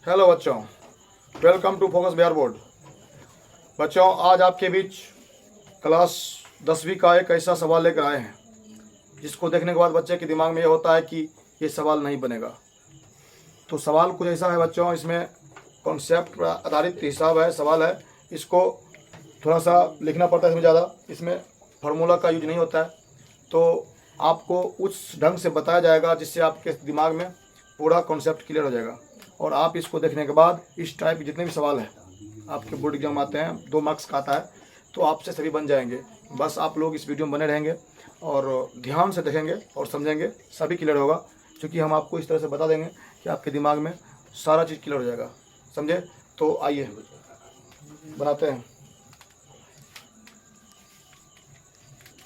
Hello बच्चों, welcome to focus Bihar board. बच्चों, आज आपके बीच क्लास 10वीं का एक ऐसा सवाल लेकर आए हैं जिसको देखने के बाद बच्चे के दिमाग में ये होता है कि ये सवाल नहीं बनेगा। तो सवाल कुछ ऐसा है बच्चों, इसमें कॉन्सेप्ट पर आधारित हिसाब है, सवाल है। इसको थोड़ा सा लिखना पड़ता है, इसमें ज़्यादा, इसमें फार्मूला का यूज नहीं होता है। तो आपको उस ढंग से बताया जाएगा जिससे आपके दिमाग में पूरा कॉन्सेप्ट क्लियर हो जाएगा। और आप इसको देखने के बाद इस टाइप के जितने भी सवाल हैं आपके बोर्ड एग्जाम आते हैं, 2 मार्क्स का आता है, तो आपसे सभी बन जाएंगे। बस आप लोग इस वीडियो में बने रहेंगे और ध्यान से देखेंगे और समझेंगे, सभी क्लियर होगा। क्योंकि हम आपको इस तरह से बता देंगे कि आपके दिमाग में सारा चीज़ क्लियर हो जाएगा, समझे? तो आइए बनाते हैं।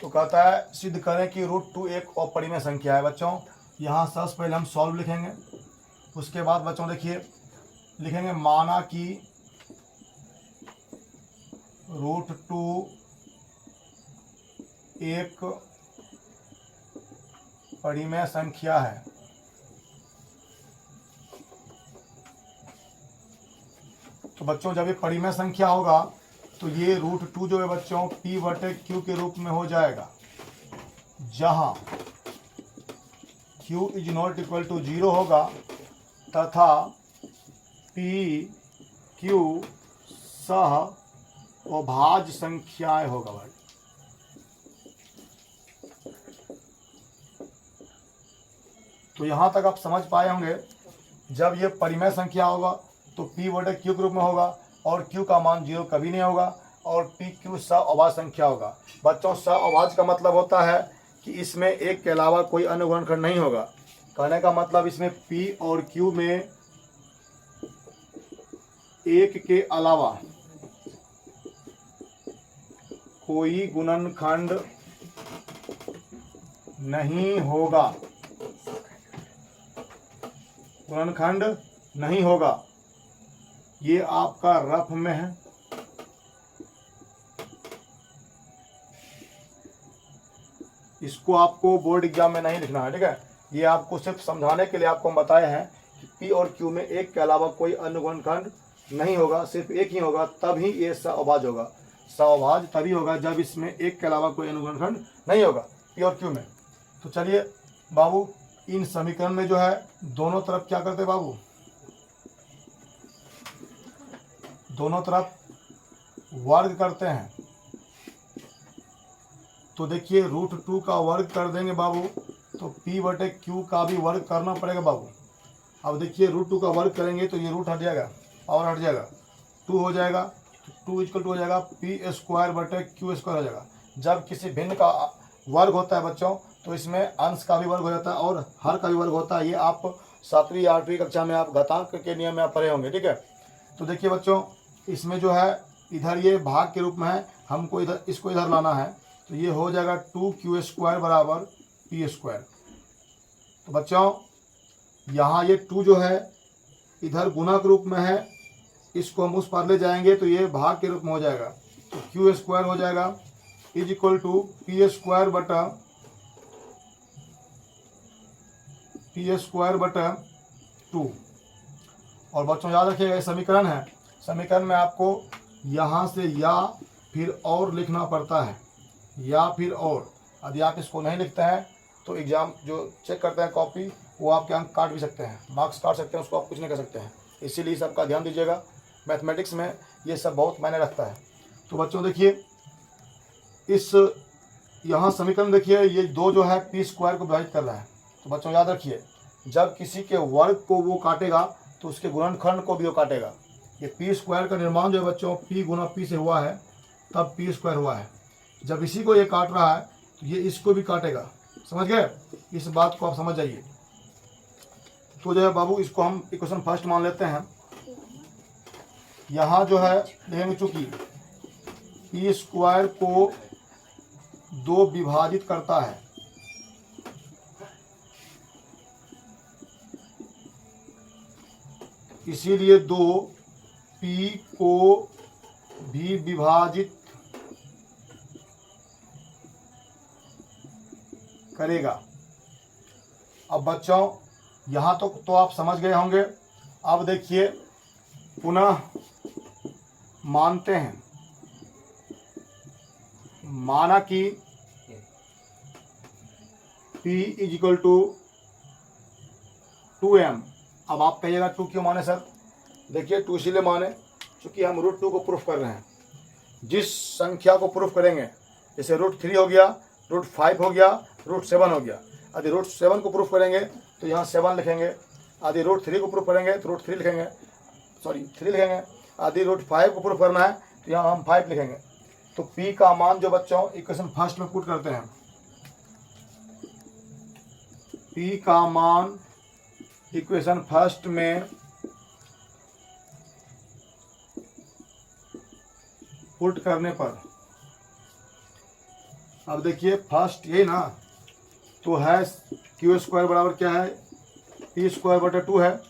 तो कहता है सिद्ध करें कि √2 एक अपरिमेय संख्या है। बच्चों, यहाँ सबसे पहले हम सॉल्व लिखेंगे। उसके बाद बच्चों देखिए लिखेंगे माना कि √2 एक परिमेय संख्या है। तो बच्चों, जब ये परिमेय संख्या होगा तो ये √2 जो है बच्चों P/Q के रूप में हो जाएगा, जहां Q is not equal to 0 होगा तथा PQ सह अभाज्य संख्याएं होगा। भाई, तो यहां तक आप समझ पाए होंगे। जब ये परिमेय संख्या होगा तो P/Q के रूप में होगा और Q का मान 0 कभी नहीं होगा और PQ सह अभाज्य संख्या होगा। बच्चों, सह अभाज्य का मतलब होता है कि इसमें एक के अलावा कोई अन्य गुणनखंड नहीं होगा। कहने का मतलब इसमें P और Q में एक के अलावा कोई गुणनखंड नहीं होगा, गुणनखंड नहीं होगा। ये आपका रफ में है। इसको आपको बोर्ड एग्जाम में नहीं लिखना है, ठीक है? ये आपको सिर्फ समझाने के लिए आपको हम बताए हैं कि P और Q में एक के अलावा कोई अन्य गुणनखंड नहीं होगा, सिर्फ एक ही होगा, तभी ये सहअभाज्य होगा। सहअभाज्य तभी होगा जब इसमें एक के अलावा कोई अन्य गुणनखंड नहीं होगा P और Q में। तो चलिए बाबू, इन समीकरण में जो है दोनों तरफ क्या करते हैं बाबू? दोनों तरफ वर्ग करते हैं। तो देखिए √2 का वर्ग कर देंगे बाबू तो P/Q का भी वर्ग करना पड़ेगा बाबू। अब देखिए √2 का वर्ग करेंगे तो ये रूट हट जाएगा, पावर हट जाएगा, 2 हो जाएगा। 2 इक्वल टू हो जाएगा P²/Q² हो जाएगा। जब किसी भिन्न का वर्ग होता है बच्चों तो इसमें अंश का भी वर्ग हो जाता है और हर का भी वर्ग होता है। ये आप 7वीं या 8वीं कक्षा में आप घातांक के नियम में आप पढ़े होंगे, ठीक है? तो देखिए बच्चों, इसमें जो है इधर ये भाग के रूप में है, हमको इधर इसको इधर लाना है। तो ये हो जाएगा 2Q² बराबर P²। तो बच्चों, यहाँ ये 2 जो है इधर गुणा के रूप में है, इसको हम उस पर ले जाएंगे तो ये भाग के रूप में हो जाएगा। तो Q² हो जाएगा इज इक्वल टू P² बटा 2। और बच्चों याद रखिएगा ये समीकरण है। समीकरण में आपको यहाँ से या फिर और लिखना पड़ता है, या फिर और। यदि आप इसको नहीं लिखते हैं तो एग्ज़ाम जो चेक करते हैं कॉपी, वो आपके अंक काट भी सकते हैं, मार्क्स काट सकते हैं, उसको आप कुछ नहीं कर सकते हैं। इसीलिए सबका ध्यान दीजिएगा, मैथमेटिक्स में ये सब बहुत मायने रखता है। तो बच्चों देखिए इस यहाँ समीकरण देखिए, ये 2 जो है P² को विभाजित कर रहा है। तो बच्चों याद रखिए, जब किसी के वर्ग को वो काटेगा तो उसके गुणनखंड को भी वो काटेगा। ये P² का निर्माण जो है बच्चों P गुना P से हुआ है, तब P² हुआ है। जब इसी को ये काट रहा है तो ये इसको भी काटेगा। समझ गए? इस बात को आप समझ जाइए। तो जो है बाबू, इसको हम इक्वेशन फर्स्ट मान लेते हैं। यहाँ जो है लेंगे, चूंकि P² को 2 विभाजित करता है, इसीलिए 2 P को भी विभाजित करेगा। अब बच्चों यहाँ तो आप समझ गए होंगे। अब देखिए पुनः मानते हैं, माना कि P is equal to 2m। अब आप कहिएगा 2 क्यों माने सर? देखिए 2 इसीलिए माने क्योंकि हम √2 को प्रूफ कर रहे हैं। जिस संख्या को प्रूफ करेंगे, जैसे √3 हो गया, √5 हो गया, √7 हो गया। यदि √7 को प्रूफ करेंगे तो यहाँ 7 लिखेंगे। यदि √3 को प्रूफ करेंगे तो √3 लिखेंगे, 3 लिखेंगे। यदि √5 को प्रूफ करना है तो यहाँ हम 5 लिखेंगे। तो P का मान जो बच्चों इक्वेशन फर्स्ट में पुट करते हैं, P का मान इक्वेशन फर्स्ट में पुट करने पर, अब देखिए फर्स्ट ये ना तो है Q² बराबर क्या है, P²/2 है।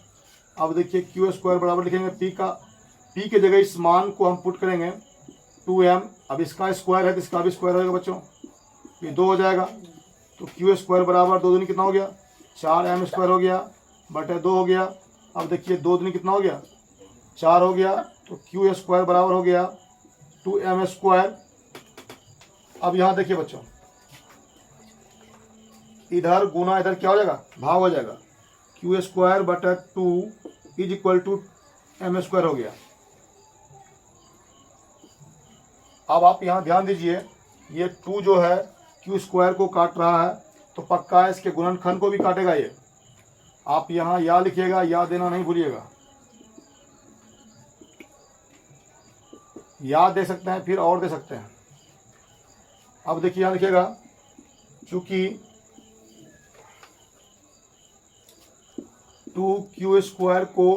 अब देखिए Q² बराबर लिखेंगे P के जगह इस मान को हम पुट करेंगे 2m। अब इसका स्क्वायर है तो इसका भी स्क्वायर होगा बच्चों, ये 2 हो जाएगा। तो Q² बराबर 2 दूनी कितना हो गया, 4m² हो गया बटे 2 हो गया। अब देखिए 2 दूनी कितना हो गया, 4 हो गया। तो Q² बराबर हो गया 2m²। अब यहाँ देखिए बच्चों, इधर गुना इधर क्या हो जाएगा, भाग हो जाएगा। Q²/2 is equal to m² हो गया। अब आप यहाँ ध्यान दीजिए, ये 2 जो है Q² को काट रहा है तो पक्का है इसके गुणनखंड को भी काटेगा ये। आप यहाँ या लिखिएगा, या देना नहीं भूलिएगा। या दे सकते हैं, फिर और दे सकते हैं। अब देखिए यहाँ लिखिएगा, चूंकि 2Q² को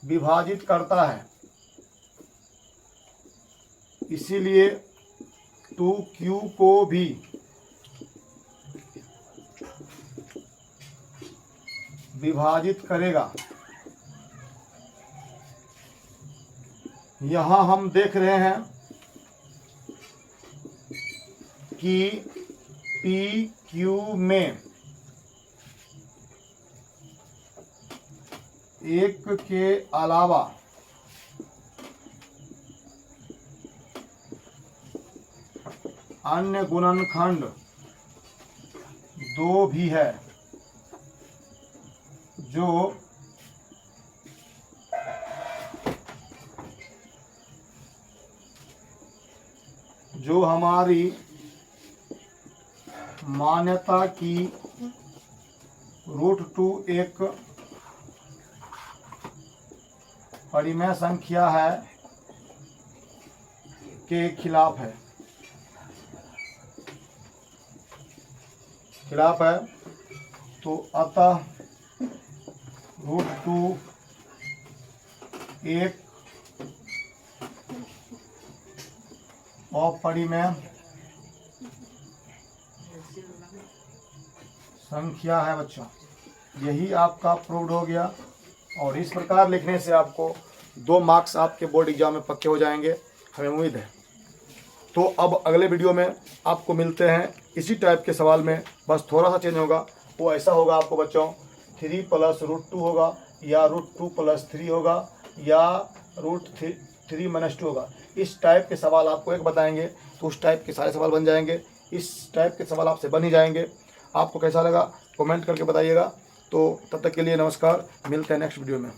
विभाजित करता है, इसीलिए 2Q को भी विभाजित करेगा। यहाँ हम देख रहे हैं कि PQ में एक के अलावा अन्य गुणनखंड 2 भी है, जो हमारी मान्यता की √2 एक परिमेय संख्या है के खिलाफ है। तो अतः √2 एक अपरिमेय संख्या है बच्चों। यही आपका प्रूव्ड हो गया। और इस प्रकार लिखने से आपको 2 मार्क्स आपके बोर्ड एग्जाम में पक्के हो जाएंगे, हमें उम्मीद है। तो अब अगले वीडियो में आपको मिलते हैं इसी टाइप के सवाल में, बस थोड़ा सा चेंज होगा। वो ऐसा होगा आपको बच्चों 3 + √2 होगा, या √2 + 3 होगा, या √3 - 2 होगा। इस टाइप के सवाल आपको एक बताएंगे तो उस टाइप के सारे सवाल बन जाएंगे। इस टाइप के सवाल आपसे बन ही जाएंगे। आपको कैसा लगा कमेंट करके बताइएगा। तो तब तक के लिए नमस्कार, मिलते हैं नेक्स्ट वीडियो में।